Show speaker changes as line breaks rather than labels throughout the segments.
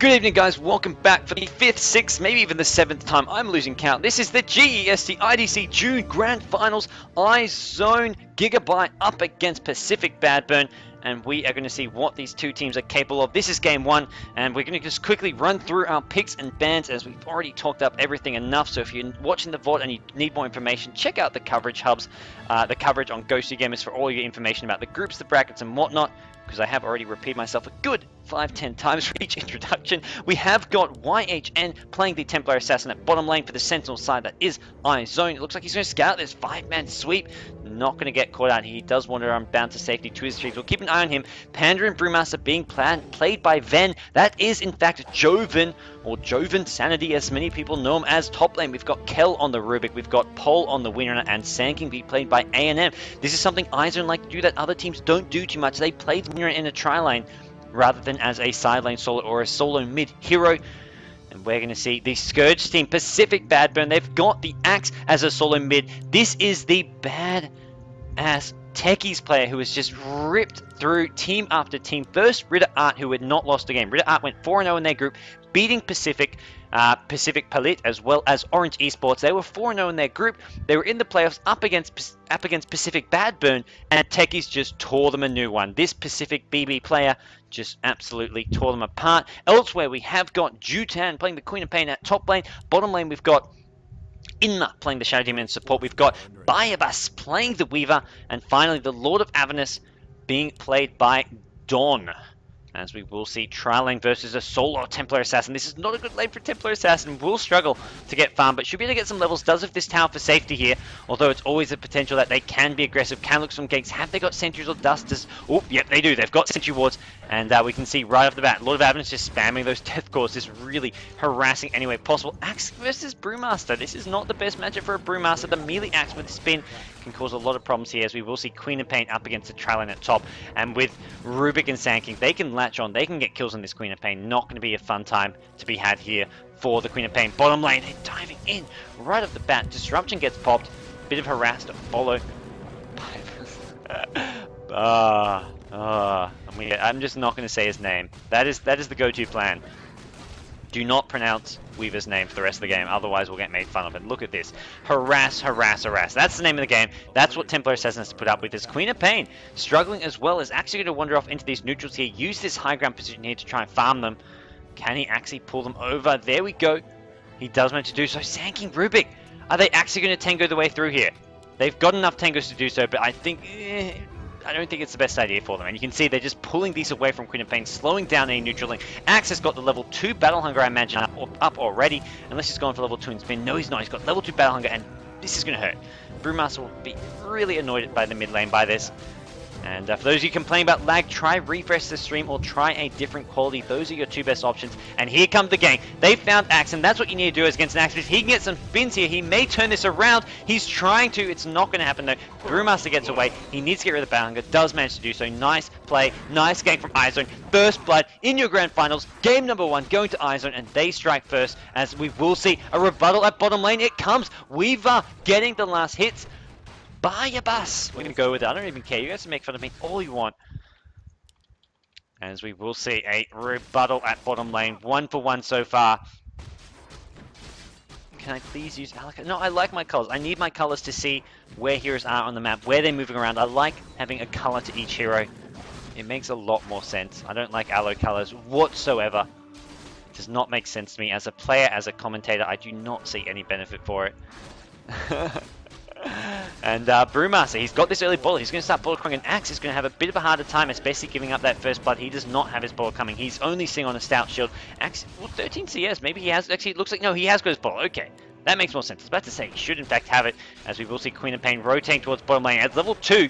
Good evening, guys. Welcome back for the 5th, 6th, maybe even the 7th time. I'm losing count. This is the GEST IDC June Grand Finals. iZONE.GIGABYTE up against Pcfc.BadBurn. And we are going to see what these two teams are capable of. This is game one, and we're going to just quickly run through our picks and bans as we've already talked up everything enough. So if you're watching the VOD and you need more information, check out the coverage hubs, the coverage on GEST June Game is for all your information about the groups, the brackets, and whatnot. Because I have already repeated myself a good 5-10 times for each introduction. We have got YHN playing the Templar Assassin at bottom lane for the Sentinel side. That is iZONE. It looks like he's going to scout this 5-man sweep. Not going to get caught out. He does wander around bound to safety to his trees. We'll keep an eye on him. Panda and Brewmaster being played by Ven. That is, in fact, Joven, or Joven Sanity, as many people know him as. Top lane, we've got Kel on the Rubik. We've got Pole on the Winner, and Sanking being played by A&M. This is something iZONE like to do that other teams don't do too much. They play the Winner in a tri-lane rather than as a side lane solo or a solo mid hero. And we're going to see the Scourge team, Pcfc.BadBurn. They've got the Axe as a solo mid. This is the bad-ass Techies player who has just ripped through team after team. First, Ritter Art, who had not lost a game. Ritter Art went 4-0 in their group, beating Pacific Palit, as well as Orange Esports. They were 4-0 in their group. They were in the playoffs up against Pcfc.BadBurn, and Techies just tore them a new one. This Pacific BB player just absolutely tore them apart. Elsewhere, we have got Jutan playing the Queen of Pain at top lane. Bottom lane, we've got Inma playing the Shadow Demon support. We've got Bayabas playing the Weaver. And finally, the Lord of Avernus being played by Dawn. As we will see, tri-lane versus a solo Templar Assassin. This is not a good lane for Templar Assassin. Will struggle to get farm, but should be able to get some levels. Does have this tower for safety here, although it's always a potential that they can be aggressive. Can look some ganks. Have they got sentries or dusters? Oh, yep, they do. They've got sentry wards, and we can see right off the bat, Lord of Avernus just spamming those death cores, just really harassing any way possible. Axe versus Brewmaster. This is not the best matchup for a Brewmaster. The melee axe with the spin can cause a lot of problems here, as we will see Queen of Pain up against the tri-lane at top. And with Rubik and Sanking, they can latch on. They can get kills on this Queen of Pain. Not going to be a fun time to be had here for the Queen of Pain. Bottom lane, they're diving in right off the bat. Disruption gets popped. Bit of harass to follow. I'm just not going to say his name. That is the go-to plan. Do not pronounce Weaver's name for the rest of the game, otherwise we'll get made fun of it. Look at this. Harass, harass, harass. That's the name of the game. That's what Templar Assassin has to put up with. This Queen of Pain struggling as well, is actually going to wander off into these neutrals here. Use this high ground position here to try and farm them. Can he actually pull them over? There we go. He does manage to do so. Sanking Rubik. Are they actually going to tango the way through here? They've got enough tangos to do so, but I don't think it's the best idea for them. And you can see they're just pulling these away from Queen of Pain, slowing down any neutral link. Axe has got the level 2 Battle Hunger, I imagine, up already. Unless he's gone for level 2 in spin. No, he's not. He's got level 2 Battle Hunger, and this is going to hurt. Brewmaster will be really annoyed by the mid lane by this. And for those of you complaining about lag, try refresh the stream or try a different quality. Those are your two best options. And here comes the gang. They found Axe, and that's what you need to do against an Axe. If he can get some spins here, he may turn this around. He's trying to. It's not going to happen, though. Brewmaster gets away. He needs to get rid of the Battle Hunger. Does manage to do so. Nice play. Nice game from iZONE. First blood in your grand finals. Game number 1 going to iZONE, and they strike first, as we will see a rebuttal at bottom lane. It comes. Weaver getting the last hits. Bayabas. We're going to go with it. I don't even care. You guys can make fun of me all you want. As we will see a rebuttal at bottom lane. 1 for 1 so far. Can I please use Alaka? No, I like my colors. I need my colors to see where heroes are on the map, where they're moving around. I like having a color to each hero. It makes a lot more sense. I don't like aloe colors whatsoever. It does not make sense to me. As a player, as a commentator, I do not see any benefit for it. And Brewmaster, he's got this early bullet. He's going to start bullet crying, and Axe is going to have a bit of a harder time, especially giving up that first blood. He does not have his bullet coming. He's only sitting on a stout shield. Axe, well, 13 CS. Maybe he has. Actually, it looks like no, he has got his bullet. Okay, that makes more sense. I was about to say he should in fact have it, as we will see Queen of Pain rotating towards bottom lane at level 2.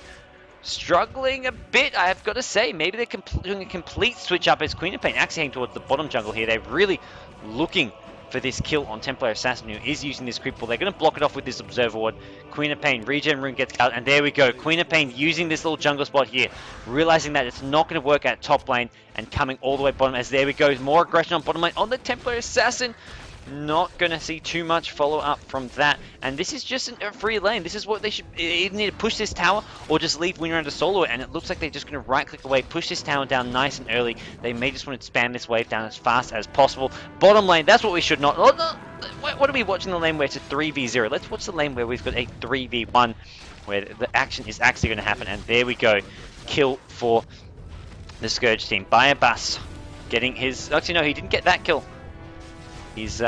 Struggling a bit, I have got to say. Maybe they're doing a complete switch up as Queen of Pain actually heading towards the bottom jungle here. They're really looking for this kill on Templar Assassin, who is using this creep ball. They're going to block it off with this Observer Ward. Queen of Pain, regen rune gets out, and there we go. Queen of Pain using this little jungle spot here, realizing that it's not going to work at top lane, and coming all the way bottom, as there we go. More aggression on bottom lane on the Templar Assassin. Not going to see too much follow-up from that. And this is just a free lane. This is what they should either need to push this tower or just leave Winner to solo it. And it looks like they're just going to right-click away, push this tower down nice and early. They may just want to spam this wave down as fast as possible. Bottom lane, that's what we should not... Oh, no. What are we watching the lane where it's a 3v0? Let's watch the lane where we've got a 3v1, where the action is actually going to happen. And there we go. Kill for the Scourge team. Biabas getting his... Actually, no, he didn't get that kill. He's,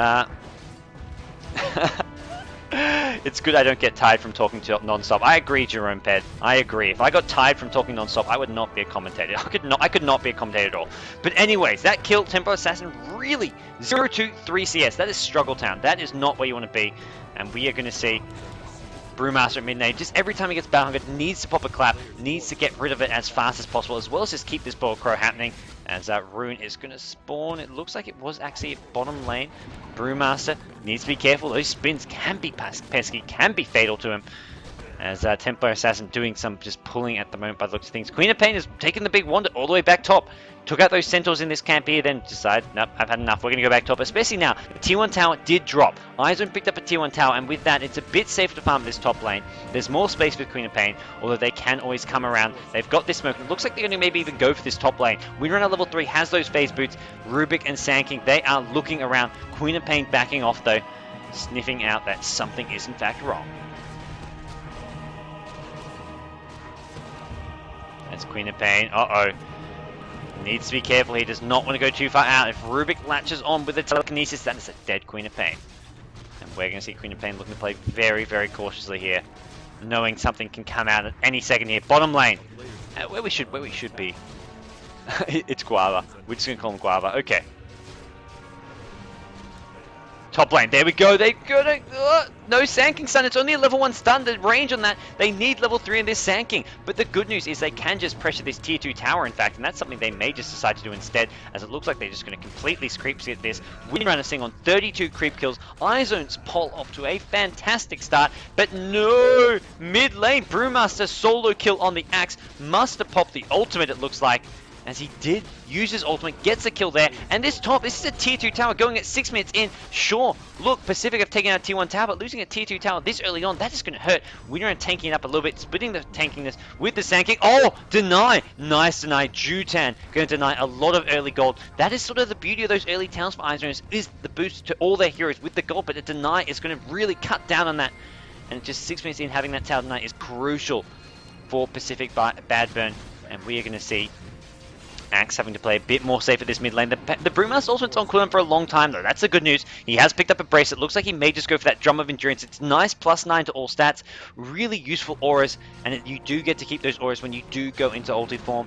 It's good I don't get tired from talking to non-stop. I agree, Jerome Ped. I agree. If I got tired from talking non-stop, I would not be a commentator. I could not be a commentator at all. But anyways, that killed Tempo Assassin really 0-2-3 CS. That is Struggle Town. That is not where you want to be. And we are going to see Brewmaster at mid lane. Just every time he gets Battle Hunger, needs to pop a clap, needs to get rid of it as fast as possible, as well as just keep this Bold Crow happening. As Rune is going to spawn. It looks like it was actually at bottom lane. Brewmaster needs to be careful. Those spins can be pesky, can be fatal to him. As Tempo Assassin doing some just pulling at the moment by the looks of things. Queen of Pain is taking the big wander all the way back top. Took out those Centaurs in this camp here, then decided, nope, I've had enough. We're going to go back top, especially now. The tier 1 tower did drop. iZONE picked up a tier 1 tower, and with that, it's a bit safer to farm this top lane. There's more space with Queen of Pain, although they can always come around. They've got this smoke. It looks like they're going to maybe even go for this top lane. Windrunner level 3 has those phase boots. Rubik and Sandking, they are looking around. Queen of Pain backing off, though, sniffing out that something is in fact wrong. That's Queen of Pain. Uh-oh. Needs to be careful. He does not want to go too far out. If Rubik latches on with the telekinesis, that is a dead Queen of Pain. And we're going to see Queen of Pain looking to play very, very cautiously here, knowing something can come out at any second here. Bottom lane, where we should be. It's Guava. We're just going to call him Guava. Okay. Top lane, there we go. They got no Sandking stun. It's only a level 1 stun. The range on that, they need level 3 in this Sandking. But the good news is they can just pressure this tier 2 tower, in fact, and that's something they may just decide to do instead, as it looks like they're just going to completely creep skip this. Windrunner sitting on 32 creep kills. iZONE's poll off to a fantastic start, but no! Mid lane, Brewmaster solo kill on the Axe. Must have popped the ultimate, it looks like, as he did use his ultimate, gets a kill there. And this top, this is a tier 2 tower going at 6 minutes in. Sure, look, Pacific have taken out tier 1 tower, but losing a tier 2 tower this early on, that is going to hurt. Winner tanking it up a little bit, splitting the tankiness with the Sandking. Oh, deny! Nice deny. Jutan going to deny a lot of early gold. That is sort of the beauty of those early towns for iZONE, is the boost to all their heroes with the gold, but a deny is going to really cut down on that. And just 6 minutes in, having that tower deny is crucial for Pcfc.BadBurn. And we are going to see Axe having to play a bit more safe at this mid lane. The Brewmaster also went on cooldown for a long time, though. That's the good news. He has picked up a brace. It looks like he may just go for that Drum of Endurance. It's nice, +9 to all stats. Really useful auras, and you do get to keep those auras when you do go into ulti form.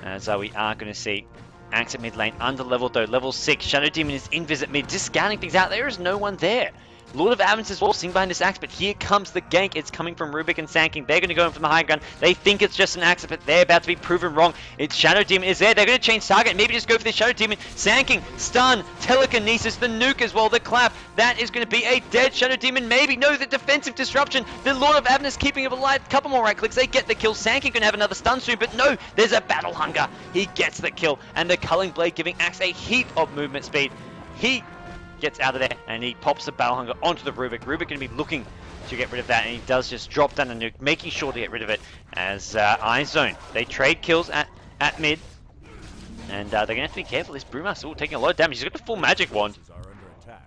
As we are going to see Axe at mid lane, under leveled though, level 6. Shadow Demon is invis at mid, just scouting things out. There is no one there. Lord of Avens is all sitting behind this Axe, but here comes the gank. It's coming from Rubik and Sandking. They're going to go in from the high ground. They think it's just an Axe, but they're about to be proven wrong. It's Shadow Demon is there. They're going to change target. Maybe just go for the Shadow Demon. Sandking, stun, telekinesis, the nuke as well, the clap. That is going to be a dead Shadow Demon. Maybe. No, the defensive disruption. The Lord of Avens keeping it alive. Couple more right clicks. They get the kill. Sandking going to have another stun soon, but no, there's a Battle Hunger. He gets the kill, and the Culling Blade giving Axe a heap of movement speed. He gets out of there, and he pops the Battle Hunger onto the Rubik. Rubik going to be looking to get rid of that, and he does just drop down the nuke, making sure to get rid of it. As iZONE, they trade kills at mid, and they're going to have to be careful. This Brewmaster taking a lot of damage. He's got the full magic wand,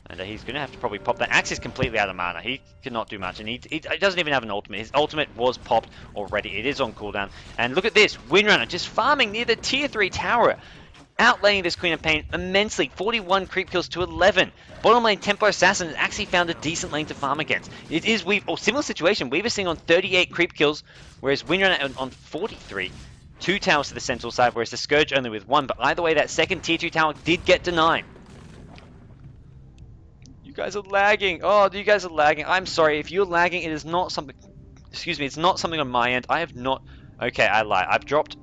and he's going to have to probably pop that. Axe is completely out of mana. He cannot do much, and he doesn't even have an ultimate. His ultimate was popped already. It is on cooldown, and look at this. Windrunner just farming near the tier 3 tower, outlaying this Queen of Pain immensely. 41 creep kills to 11. Bottom lane, Tempo Assassin has actually found a decent lane to farm against. It is similar situation. Weaver sitting on 38 creep kills, whereas Windrunner on 43. 2 towers to the central side, whereas the Scourge only with 1. But either way, that second tier 2 tower did get denied. You guys are lagging. Oh, you guys are lagging. I'm sorry. If you're lagging, it is not something... Excuse me, it's not something on my end. I have not... Okay, I lie. I've dropped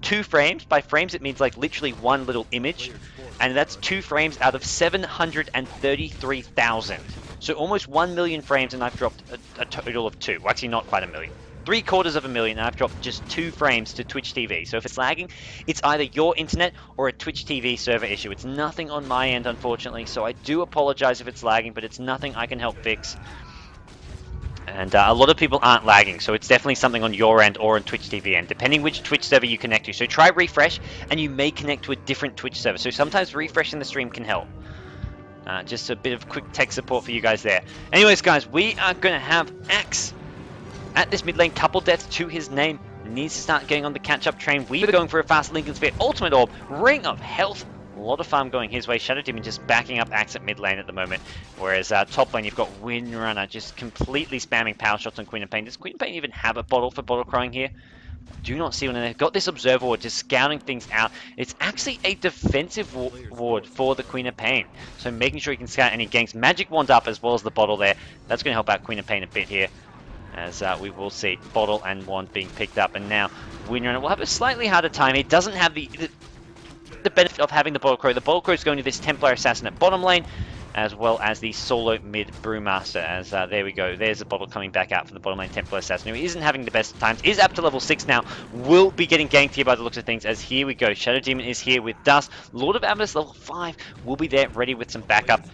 2 frames. By frames, it means like literally one little image, and that's 2 frames out of 733,000. So almost 1 million frames, and I've dropped a total of 2. Well, actually, not quite a million. 750,000, and I've dropped just 2 frames to Twitch TV. So if it's lagging, it's either your internet or a Twitch TV server issue. It's nothing on my end, unfortunately, so I do apologize if it's lagging, but it's nothing I can help fix. And a lot of people aren't lagging, so it's definitely something on your end or on Twitch TV end, depending which Twitch server you connect to. So try refresh, and you may connect to a different Twitch server. So sometimes refreshing the stream can help. Just a bit of quick tech support for you guys there. Anyways, guys, we are going to have Axe at this mid lane. Couple deaths to his name. Needs to start getting on the catch-up train. We are going for a fast Lincoln Sphere. Ultimate Orb. Ring of Health. A lot of farm going his way. Shadow Demon just backing up Axe at mid lane at the moment. Whereas top lane, you've got Windrunner just completely spamming power shots on Queen of Pain. Does Queen of Pain even have a bottle for bottle crowing here? Do not see one, and they've got this Observer Ward just scouting things out. It's actually a defensive ward for the Queen of Pain, so making sure he can scout any ganks. Magic Wand up as well as the bottle there. That's going to help out Queen of Pain a bit here, as we will see bottle and wand being picked up. And now Windrunner will have a slightly harder time. He doesn't have the benefit of having the Bottle Crow. The Bottle Crow is going to this Templar Assassin at bottom lane, as well as the solo mid Brewmaster, as there we go. There's a bottle coming back out for the bottom lane Templar Assassin, who isn't having the best of times, is up to level 6 now, will be getting ganked here by the looks of things, as here we go. Shadow Demon is here with Dust. Lord of Avernus level 5 will be there ready with some backup.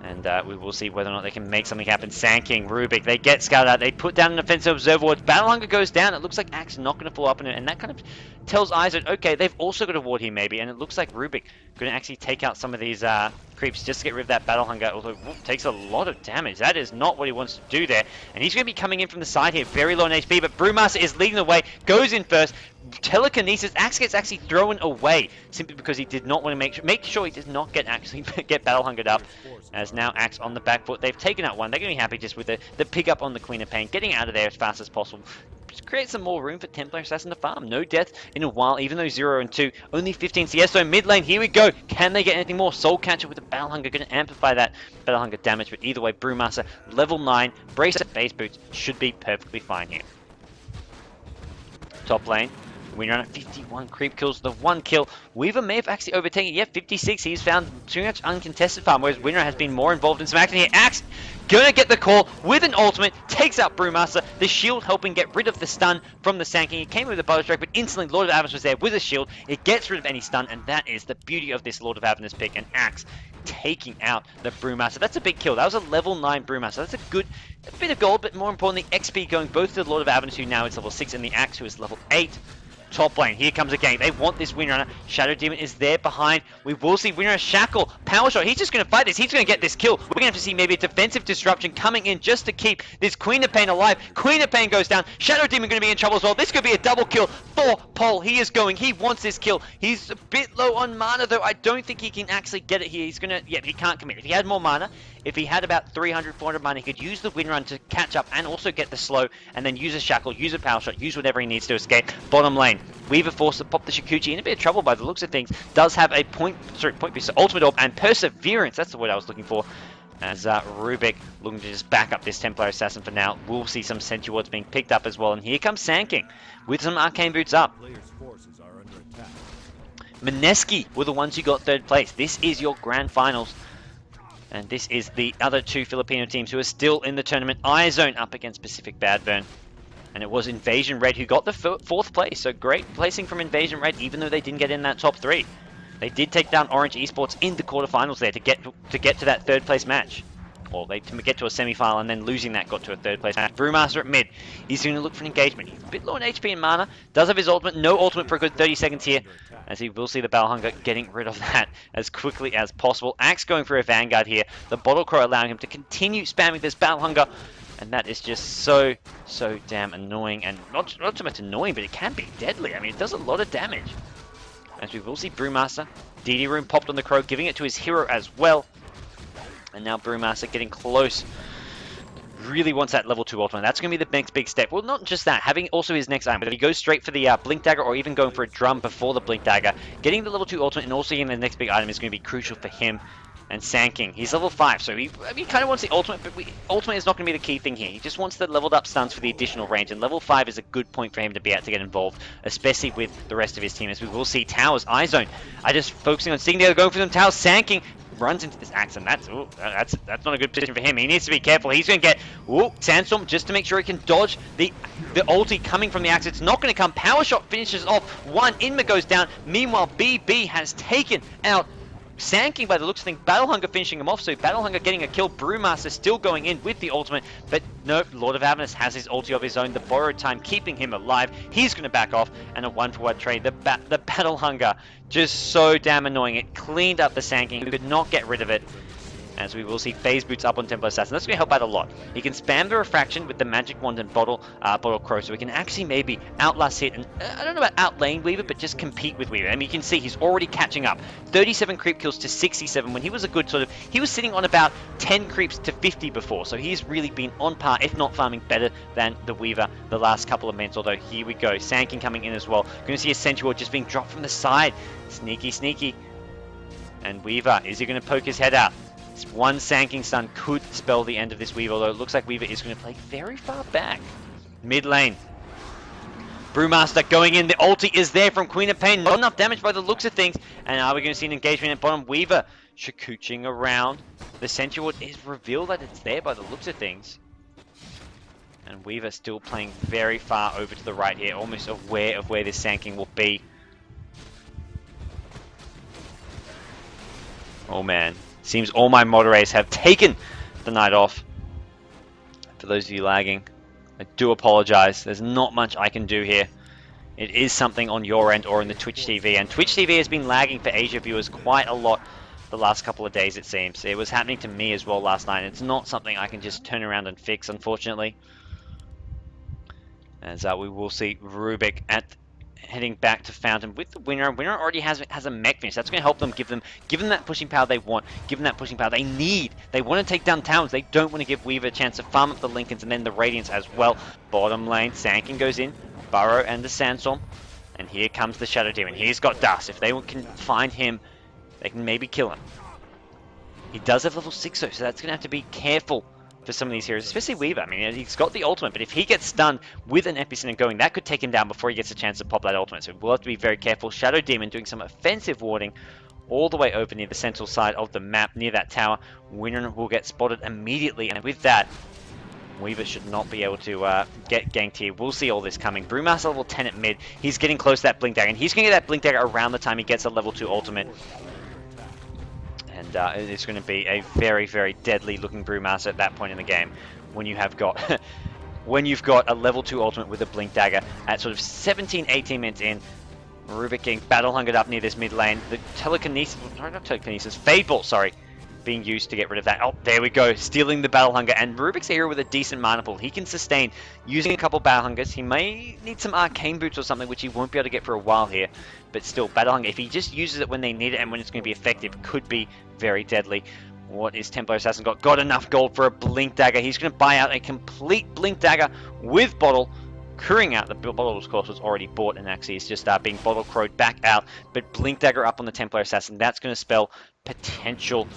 And we will see whether or not they can make something happen. Sand King, Rubik, they get scouted out. They put down an offensive Observer Ward. Battle Hunger goes down. It looks like Axe not going to follow up on it. And that kind of tells iZONE, okay, they've also got a ward here maybe. And it looks like Rubik going to actually take out some of these creeps just to get rid of that Battle Hunger. Although, takes a lot of damage. That is not what he wants to do there. And he's going to be coming in from the side here. Very low on HP. But Brewmaster is leading the way. Goes in first. Telekinesis. Axe gets actually thrown away simply because he did not want to make sure he did not get Battle Hungered up. As now Axe on the back foot. They've taken out one. They're going to be happy just with the pick up on the Queen of Pain. Getting out of there as fast as possible. Just create some more room for Templar Assassin to farm. No death in a while, even though 0 and 2. Only 15 CS. So mid lane, here we go. Can they get anything more? Soul Catcher with the Battle Hunger. Going to amplify that Battle Hunger damage. But either way, Brewmaster, level 9. Brace base boots should be perfectly fine here. Top lane. Windrunner, 51 creep kills, the 1 kill. Weaver may have actually overtaken it. Yeah, 56. He's found too much uncontested farm, whereas Windrunner has been more involved in some action here. Axe gonna get the call with an ultimate, takes out Brewmaster. The shield helping get rid of the stun from the Sand King. He came with a bow strike, but instantly Lord of Avernus was there with a shield. It gets rid of any stun, and that is the beauty of this Lord of Avernus pick. And Axe taking out the Brewmaster. That's a big kill. That was a level 9 Brewmaster. That's a bit of gold, but more importantly, XP going both to the Lord of Avernus, who now is level 6, and the Axe, who is level 8. Top lane, here comes a gank. They want this Windrunner. Shadow Demon is there behind. We will see Windrunner shackle. Power shot. He's just going to fight this. He's going to get this kill. We're going to have to see maybe a defensive disruption coming in just to keep this Queen of Pain alive. Queen of Pain goes down. Shadow Demon going to be in trouble as well. This could be a double kill for Paul. He is going. He wants this kill. He's a bit low on mana though. I don't think he can actually get it here. He's going to, yeah, he can't commit. If he had more mana, if he had about 300, 400 mana, he could use the Windrun to catch up and also get the slow, and then use a shackle, use a power shot, use whatever he needs to escape. Bottom lane, Weaver forced to pop the Shikuchi in a bit of trouble by the looks of things. Does have a ultimate orb and perseverance. That's the word I was looking for. As Rubik looking to just back up this Templar Assassin for now. We'll see some Sentry Wards being picked up as well. And here comes Sand King with some Arcane Boots up. Mineski were the ones who got 3rd place. This is your grand finals. And this is the other 2 Filipino teams who are still in the tournament. iZONE up against Pcfc.BadBurn. And it was inv-red who got the 4th place. So great placing from inv-red, even though they didn't get in that top 3. They did take down Orange Esports in the quarterfinals there to get to that 3rd place match. Or they get to a semi-final, and then losing that got to a 3rd place match. Brewmaster at mid. He's going to look for an engagement. He's a bit low on HP and mana. Does have his ultimate. No ultimate for a good 30 seconds here. As he will see the Battle Hunger getting rid of that as quickly as possible. Axe going for a Vanguard here. The Bottle Crow allowing him to continue spamming this Battle Hunger. And that is just so damn annoying. And not so much annoying, but it can be deadly. I mean, it does a lot of damage. As we will see Brewmaster. DD Room popped on the Crow, giving it to his hero as well. And now Brewmaster getting close. Really wants that level 2 ultimate. That's going to be the next big step. Well, not just that. Having also his next item. But if he goes straight for the Blink Dagger, or even going for a drum before the Blink Dagger, getting the level 2 ultimate and also getting the next big item is going to be crucial for him. And Sand King, he's level 5, so he kind of wants the ultimate, but ultimate is not going to be the key thing here. He just wants the leveled up stuns for the additional range, and level 5 is a good point for him to be able to get involved, especially with the rest of his team. As we will see towers, iZONE are just focusing on sticking together, going for them towers. Sand King runs into this axe, and that's not a good position for him. He needs to be careful. He's going to get Sandstorm just to make sure he can dodge the ulti coming from the axe. It's not going to come. Power Shot finishes off one. Inma goes down. Meanwhile, BB has taken out Sand King by the looks of things. Battle Hunger finishing him off, so Battle Hunger getting a kill. Brewmaster still going in with the ultimate, but no, Lord of Avernus has his ulti of his own. The borrowed time keeping him alive. He's going to back off, and a 1-for-1 trade. The Battle Hunger, just so damn annoying. It cleaned up the Sand King, who could not get rid of it. As we will see phase boots up on Templar Assassin. That's going to help out a lot. He can spam the refraction with the magic wand and bottle crow, so we can actually maybe outlast it, and I don't know about outlane Weaver, but just compete with Weaver. I mean, you can see he's already catching up. 37 creep kills to 67 when he was a good sort of, he was sitting on about 10 creeps to 50 before, so he's really been on par, if not farming better than the Weaver the last couple of minutes. Although here we go, Sand King coming in as well. Going to see a Sentry just being dropped from the side. Sneaky, sneaky. And Weaver, is he going to poke his head out? One Sand King stun could spell the end of this Weaver, although it looks like Weaver is going to play very far back. Mid lane. Brewmaster going in. The ulti is there from Queen of Pain. Not enough damage by the looks of things. And are we going to see an engagement at bottom? Weaver shakooching around. The Sentry Ward is revealed that it's there by the looks of things. And Weaver still playing very far over to the right here, almost aware of where this Sand King will be. Oh man. Seems all my moderators have taken the night off. For those of you lagging, I do apologize. There's not much I can do here. It is something on your end or in the Twitch TV. And Twitch TV has been lagging for Asia viewers quite a lot the last couple of days, it seems. It was happening to me as well last night. It's not something I can just turn around and fix, unfortunately. As we will see Rubik heading back to Fountain with the winner. Winner already has a mech finish. That's going to help them, give them that pushing power they want, give them that pushing power they need. They want to take down towns. They don't want to give Weaver a chance to farm up the Lincolns and then the Radiants as well. Bottom lane, Sand King goes in, Burrow and the Sandstorm, and here comes the Shadow Demon. He's got dust. If they can find him, they can maybe kill him. He does have level 6 though, so that's going to have to be careful for some of these heroes, especially Weaver. I mean, he's got the ultimate, but if he gets stunned with an epicenter going, that could take him down before he gets a chance to pop that ultimate. So we'll have to be very careful. Shadow Demon doing some offensive warding all the way over near the central side of the map, near that tower. Winner will get spotted immediately, and with that, Weaver should not be able to get ganked here. We'll see all this coming. Brewmaster level 10 at mid. He's getting close to that Blink Dagger, and he's going to get that Blink Dagger around the time he gets a level 2 ultimate. And it's going to be a very, very deadly looking Brewmaster at that point in the game when you have got when you've got a level 2 ultimate with a Blink Dagger at sort of 17, 18 minutes in. Rubik getting battle hungered up near this mid lane. The Fade Ball, sorry, being used to get rid of that. Oh, there we go, stealing the battle hunger. And Rubik's here with a decent mana pool. He can sustain using a couple battle hungers. He may need some arcane boots or something, which he won't be able to get for a while here. But still, battle hunger, if he just uses it when they need it and when it's going to be effective, could be very deadly. What is Templar Assassin got? Got enough gold for a Blink Dagger. He's going to buy out a complete Blink Dagger with Bottle. Clearing out, the bottle, of course, was already bought and actually is just being bottle crowed back out. But Blink Dagger up on the Templar Assassin, that's going to spell potential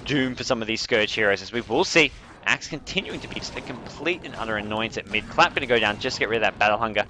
doom for some of these Scourge heroes, as we will see Axe continuing to be just a complete and utter annoyance at mid. Clap going to go down just to get rid of that battle hunger.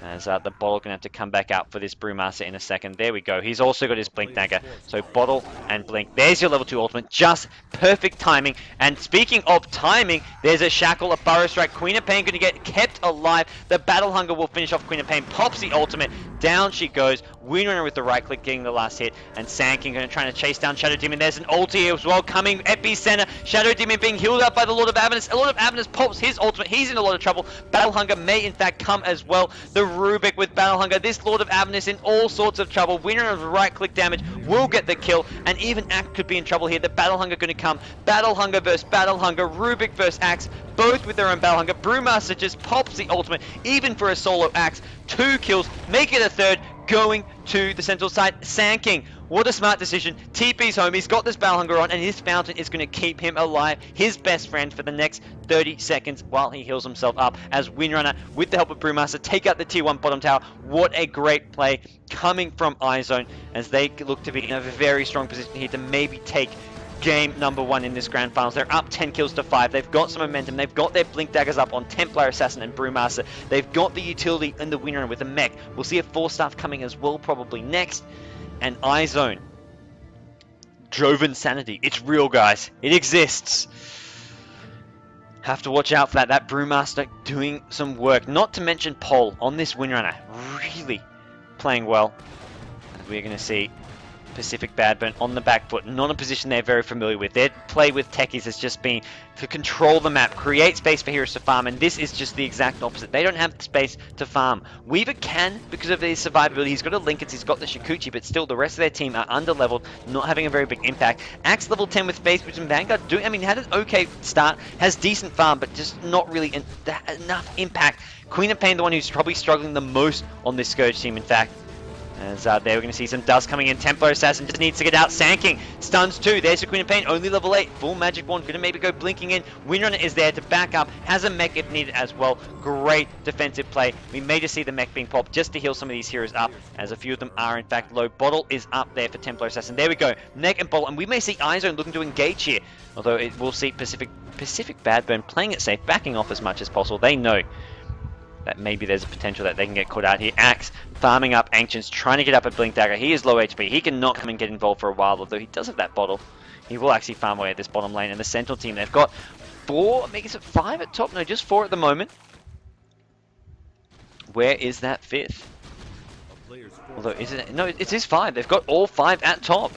As the Bottle going to have to come back out for this Brewmaster in a second. There we go. He's also got his Blink Dagger. So Bottle and Blink. There's your level 2 ultimate. Just perfect timing. And speaking of timing, there's a Shackle, a Burrow Strike. Queen of Pain going to get kept alive. The Battle Hunger will finish off Queen of Pain. Pops the ultimate. Down she goes. Winner with the right click getting the last hit. And Sand King going to try to chase down Shadow Demon. There's an ulti as well coming. Epicenter. Shadow Demon being healed up by the Lord of Avernus. Lord of Avernus pops his ultimate. He's in a lot of trouble. Battle Hunger may in fact come as well. The Rubik with Battle Hunger. This Lord of Avernus in all sorts of trouble. Winner of right click damage will get the kill. And even Axe could be in trouble here. The Battle Hunger going to come. Battle Hunger versus Battle Hunger. Rubik versus Axe. Both with their own Battle Hunger. Brewmaster just pops the ultimate. Even for a solo Axe. 2 kills. Make it a third. Going to the central side. Sand King. What a smart decision. TP's home. He's got this Battle Hunger on, and his Fountain is going to keep him alive. His best friend for the next 30 seconds while he heals himself up as Windrunner, with the help of Brewmaster, take out the tier 1 bottom tower. What a great play coming from iZONE as they look to be in a very strong position here to maybe take game number 1 in this grand finals. They're up 10 kills to 5. They've got some momentum. They've got their Blink Daggers up on Templar Assassin and Brewmaster. They've got the utility in the winner with a mech. We'll see a 4-star coming as well probably next. And iZONE Joven sanity. It's real, guys. It exists. Have to watch out for that. That Brewmaster doing some work. Not to mention Pol on this Windrunner. Really playing well. We're going to see Pcfc.BadBurn on the back foot. Not a position they're very familiar with. Their play with techies has just been to control the map, create space for heroes to farm, and this is just the exact opposite. They don't have the space to farm. Weaver can because of his survivability. He's got a Linkens, he's got the Shikuchi, but still the rest of their team are under-leveled, not having a very big impact. Axe level 10 with Phase Boost and Vanguard doing, I mean, had an okay start, has decent farm, but just not really enough impact. Queen of Pain, the one who's probably struggling the most on this Scourge team, in fact. As there we're going to see some dust coming in. Templar Assassin just needs to get out. Sanking. Stuns too. There's the Queen of Pain. Only level 8. Full Magic Wand. Going to maybe go blinking in. Windrunner is there to back up. Has a mech if needed as well. Great defensive play. We may just see the mech being popped just to heal some of these heroes up, as a few of them are in fact low. Bottle is up there for Templar Assassin. There we go. Mech and Bottle. And we may see iZONE looking to engage here. Although it will see Pcfc.BadBurn playing it safe, backing off as much as possible. They know that maybe there's a potential that they can get caught out here. Axe farming up Ancients, trying to get up at Blink Dagger. He is low HP. He cannot come and get involved for a while, although he does have that Bottle. He will actually farm away at this bottom lane. And the Sentinel team, they've got 4, maybe is it 5 at top? No, just 4 at the moment. Where is that 5th? Although, is it? No, it is 5. They've got all 5 at top.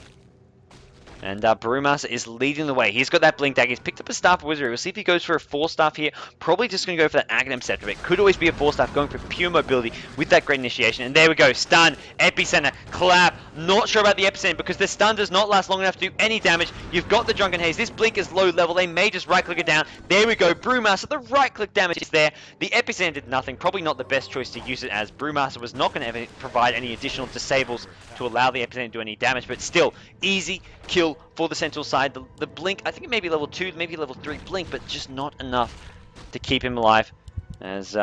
And Brewmaster is leading the way. He's got that Blink Dagger. He's picked up a Staff of Wizardry. We'll see if he goes for a 4-staff here. Probably just going to go for that Aghanim Scepter. It could always be a 4-staff, going for pure mobility with that Great Initiation. And there we go. Stun, Epicenter, Clap. Not sure about the Epicenter because the stun does not last long enough to do any damage. You've got the Drunken Haze. This Blink is low level. They may just right-click it down. There we go. Brewmaster, the right-click damage is there. The Epicenter did nothing. Probably not the best choice to use it, as Brewmaster was not going to provide any additional disables to allow the Epicenter to do any damage. But still, easy kill for the Sentinel side. The Blink, I think it may be level 2, maybe level 3 Blink, but just not enough to keep him alive. As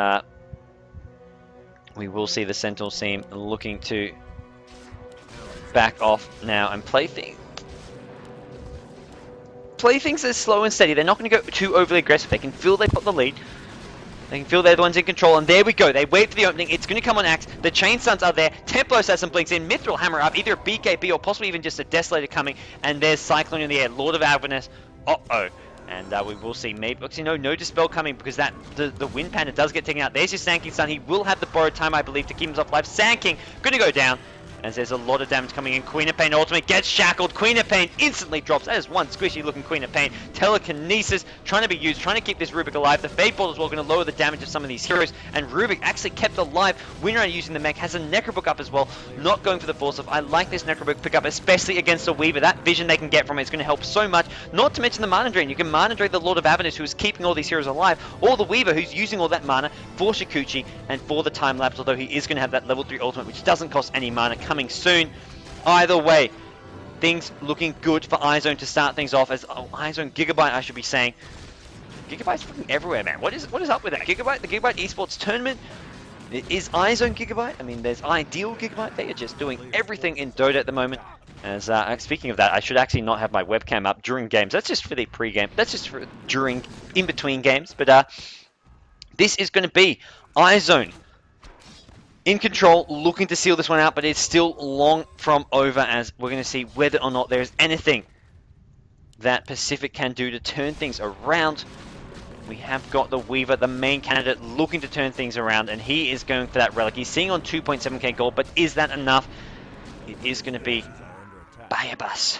we will see the Sentinel team looking to back off now and play things as slow and steady. They're not going to go too overly aggressive. They can feel they've got the lead. They can feel they're the ones in control, and there we go. They wait for the opening. It's going to come on Axe. The Chain Stuns are there. Templar Assassin blinks in. Myth will hammer up either a BKB or possibly even just a Desolator coming. And there's Cyclone in the air. Lord of Avernus. Uh-oh. And we will see. Maybe, actually, no Dispel coming because that the Wind Panda does get taken out. There's your Sanking Stun. He will have the borrowed time, I believe, to keep himself alive. Sanking. Going to go down. As there's a lot of damage coming in. Queen of Pain ultimate gets shackled. Queen of Pain instantly drops. That is one squishy looking Queen of Pain. Telekinesis trying to be used, trying to keep this Rubik alive. The Fade Ball as well going to lower the damage of some of these heroes. And Rubik actually kept alive. Windrunner using the mech, has a Necrobook up as well. Not going for the Force of. I like this Necrobook pickup, especially against a Weaver. That vision they can get from it is going to help so much. Not to mention the Mana Drain. You can Mana Drain the Lord of Avernus, who is keeping all these heroes alive, or the Weaver, who's using all that mana for Shikuchi and for the Time Lapse, although he is going to have that level 3 ultimate, which doesn't cost any mana, coming soon. Either way, things looking good for iZONE to start things off. As iZONE.GIGABYTE, I should be saying. GIGABYTE's freaking everywhere, man. What is up with that? GIGABYTE, the GIGABYTE Esports Tournament. Is iZONE.GIGABYTE? I mean, there's Ideal GIGABYTE. They are just doing everything in Dota at the moment. As speaking of that, I should actually not have my webcam up during games. That's just for the pre-game. That's just for during, in between games. But this is going to be iZONE in control, looking to seal this one out, but it's still long from over, as we're going to see whether or not there is anything that Pacific can do to turn things around. We have got the Weaver, the main candidate, looking to turn things around, and he is going for that relic. He's seeing on 2.7k gold, but is that enough? It is going to be Bayabas,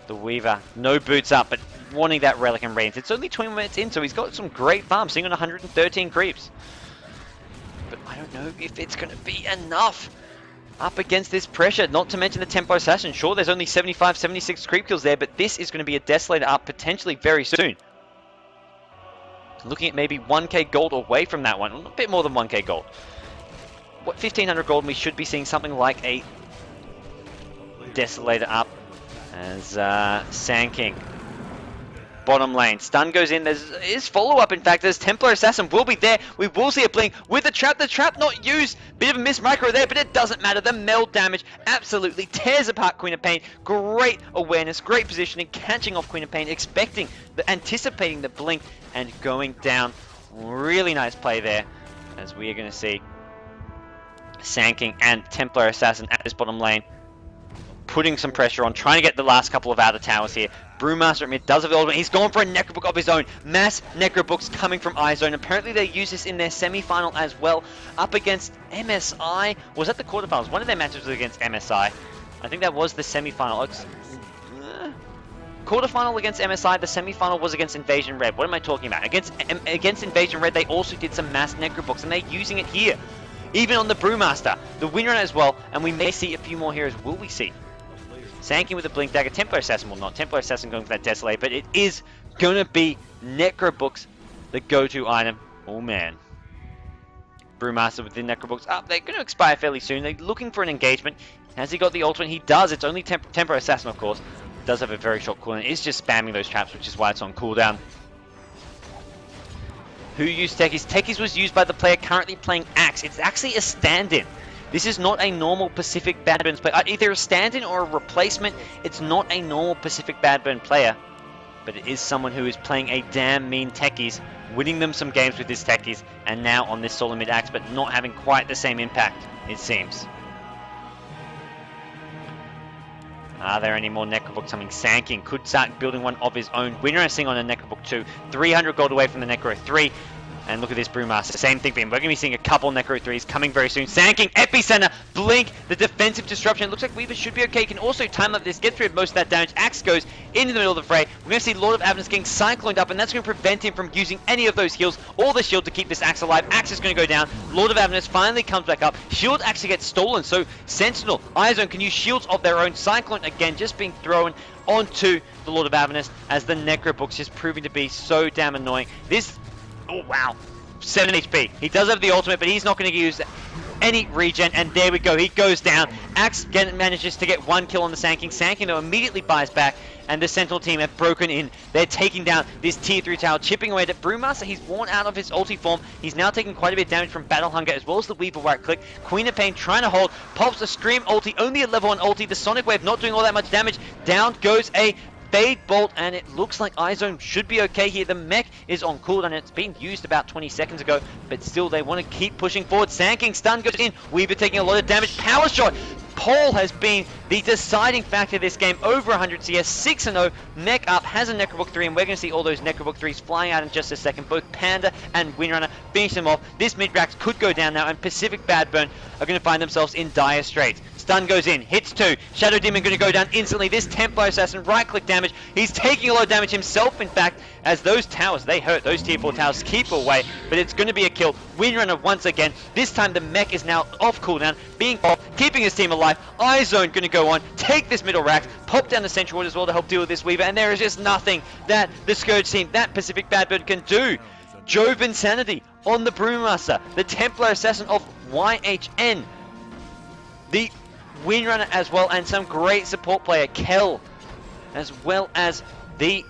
the Weaver. No boots up, but wanting that relic and Radiance. It's only 20 minutes in, so he's got some great farm, seeing on 113 creeps. But I don't know if it's going to be enough up against this pressure. Not to mention the Tempo Assassin. Sure, there's only 75, 76 creep kills there, but this is going to be a Desolator up potentially very soon. Looking at maybe 1k gold away from that one. A bit more than 1k gold. What, 1500 gold, and we should be seeing something like a Desolator up. As Sand King. Bottom lane. Stun goes in. There is follow-up, in fact. There's Templar Assassin will be there. We will see a blink with the trap. The trap not used. Bit of a miss micro there, but it doesn't matter. The meld damage absolutely tears apart Queen of Pain. Great awareness, great positioning, catching off Queen of Pain, anticipating the blink and going down. Really nice play there, as we are going to see Sand King and Templar Assassin at this bottom lane putting some pressure on, trying to get the last couple of outer towers here. Brewmaster at mid does have the ultimate. He's gone for a Necrobook of his own. Mass Necrobooks coming from iZONE. Apparently they use this in their semi-final as well, up against MSI. Was that the quarterfinals? One of their matches was against MSI. I think that was the semi-final. Quarterfinal against MSI, the semi-final was against inv-red. What am I talking about? Against inv-red, they also did some mass Necrobooks, and they're using it here. Even on the Brewmaster, the winner as well, and we may see a few more heroes. Will we see? Sanking with the Blink Dagger, Templar Assassin, well not Templar Assassin going for that Desolate, but it is going to be Necrobooks, the go-to item. Oh man. Brewmaster with the Necrobooks up, they're going to expire fairly soon. They're looking for an engagement. Has he got the ultimate? He does. It's only Templar Assassin, of course. Does have a very short cooldown. It's just spamming those traps, which is why it's on cooldown. Who used Techies? Techies was used by the player currently playing Axe. It's actually a stand-in. This is not a normal Pcfc.BadBurn player. Either a stand-in or a replacement. It's not a normal Pcfc.BadBurn player, but it is someone who is playing a damn mean Techies, winning them some games with his Techies, and now on this solo mid Axe, but not having quite the same impact, it seems. Are there any more Necrobooks coming? Sanking could start building one of his own. Winner Sing on a Necrobook 2. 300 gold away from the Necro 3. And look at this Brewmaster. Same thing for him. We're going to be seeing a couple Necro 3s coming very soon. Sanking, Epicenter, Blink, the defensive disruption. It looks like Weaver should be okay. Can also time up this, get rid of most of that damage. Axe goes into the middle of the fray. We're going to see Lord of Avernus getting cycloned up, and that's going to prevent him from using any of those heals or the shield to keep this Axe alive. Axe is going to go down. Lord of Avernus finally comes back up. Shield actually gets stolen, so Sentinel, iZONE can use shields of their own. Cyclone again just being thrown onto the Lord of Avernus as the Necrobooks just proving to be so damn annoying. This, oh wow, 7 HP. He does have the ultimate, but he's not going to use any regen, and there we go. He goes down. Axe manages to get one kill on the Sanking. Sanking though immediately buys back, and the Sentinel team have broken in. They're taking down this tier 3 tower, chipping away at Brewmaster. He's worn out of his ulti form. He's now taking quite a bit of damage from Battle Hunger, as well as the Weaver right click. Queen of Pain trying to hold, pops a Scream ulti, only a level 1 ulti. The Sonic Wave not doing all that much damage. Down goes a Fade Bolt, and it looks like iZONE should be okay here. The mech is on cooldown. It's been used about 20 seconds ago, but still they want to keep pushing forward. Sanking stun goes in. Weaver taking a lot of damage. Power Shot. Paul has been the deciding factor this game. Over 100 CS, 6-0. Mech up, has a Necrobook 3, and we're going to see all those Necrobook 3s flying out in just a second. Both Panda and Windrunner finish them off. This mid-rax could go down now, and Pcfc.BadBurn are going to find themselves in dire straits. Stun goes in, hits 2. Shadow Demon going to go down instantly. This Templar Assassin, right-click damage. He's taking a lot of damage himself, in fact, as those towers, they hurt. Those tier 4 towers keep away, but it's going to be a kill. Windrunner once again. This time the mech is now off cooldown, being off, keeping his team alive. iZONE going to go on, take this middle rack, pop down the Central Ward as well to help deal with this Weaver, and there is just nothing that the Scourge team, that Pcfc.BadBurn can do. Jove Insanity on the Brewmaster, the Templar Assassin of YHN, the Windrunner as well, and some great support player, Kel, as well as the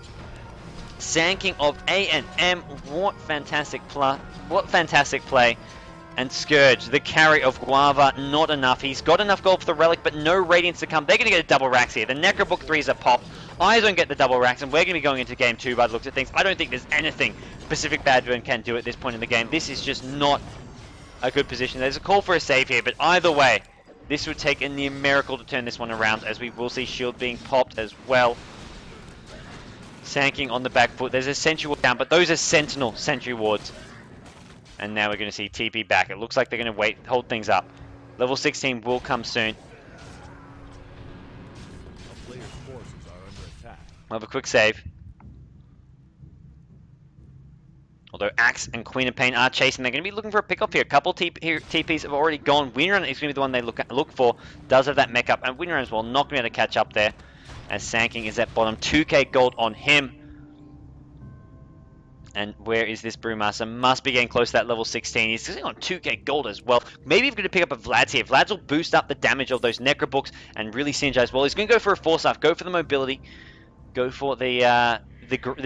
Sanking of A&M. What fantastic play. And Scourge, the carry of Guava, not enough. He's got enough gold for the Relic, but no Radiance to come. They're going to get a double racks here. The Necrobook 3s are popped. iZONE get the double racks, and we're going to be going into game 2 by the looks of things. I don't think there's anything Pcfc.BadBurn can do at this point in the game. This is just not a good position. There's a call for a save here, but either way, this would take a near miracle to turn this one around, as we will see shield being popped as well. Sanking on the back foot. There's a sentry ward down, but those are Sentinel sentry wards. And now we're going to see TP back. It looks like they're going to wait, hold things up. Level 16 will come soon. We'll have a quick save. Although Axe and Queen of Pain are chasing, they're going to be looking for a pick-off here. A couple TPs have already gone. Windrunner is going to be the one they look for. Does have that mech up, and Windrunner as well, not going to be able to catch up there. As Sanking is at bottom. 2k gold on him. And where is this Brewmaster? Must be getting close to that level 16. He's sitting on 2k gold as well. Maybe he's going to pick up a Vlad's here. Vlad's will boost up the damage of those Necrobooks and really synergize well. He's going to go for a Force Knife, go for the mobility, go for the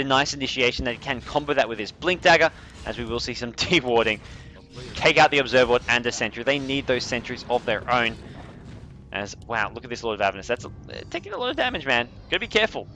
nice initiation that he can combo that with his Blink Dagger, as we will see some T-warding. Take out the Observer Ward and a Sentry. They need those sentries of their own. As, wow, look at this Lord of Avernus. That's taking a lot of damage, man. Gotta be careful.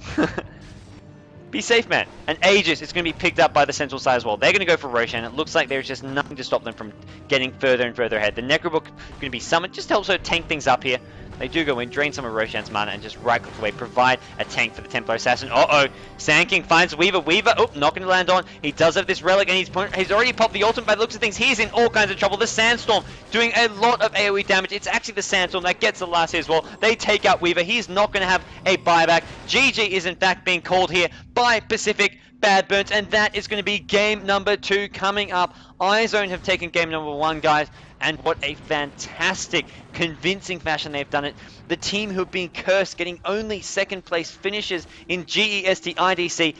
Be safe, man. And Aegis is going to be picked up by the central side as well. They're going to go for Roshan. It looks like there's just nothing to stop them from getting further and further ahead. The Necrobook going to be summoned. Just helps her tank things up here. They do go in, drain some of Roshan's mana, and just right-click away, provide a tank for the Templar Assassin. Uh-oh, Sand King finds Weaver. Weaver, oh, not going to land on. He does have this Relic, and he's already popped the ultimate. By the looks of things, he's in all kinds of trouble. The Sandstorm doing a lot of AoE damage. It's actually the Sandstorm that gets the last hit as well. They take out Weaver. He's not going to have a buyback. GG is in fact being called here by Pcfc.BadBurn, and that is going to be game number 2 coming up. iZONE have taken game number 1, guys. And what a fantastic, convincing fashion they've done it. The team who've been cursed, getting only second place finishes in GEST IDC,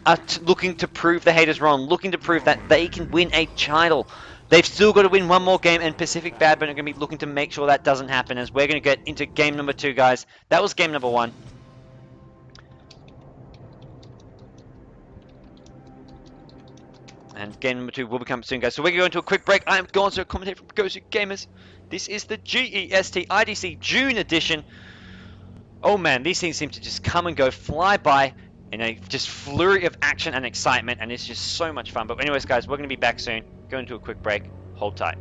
are looking to prove the haters wrong, looking to prove that they can win a title. They've still got to win one more game, and Pcfc.BadBurn are going to be looking to make sure that doesn't happen, as we're going to get into game number 2, guys. That was game number 1. And game number 2 will be coming soon, guys. So we're going to go into a quick break. I'm Gonzo, so commentator from GoDz Gamers. This is the GEST IDC June edition. Oh man, these things seem to just come and go, fly by in a just flurry of action and excitement, and it's just so much fun. But anyways, guys, we're going to be back soon. Go into a quick break. Hold tight.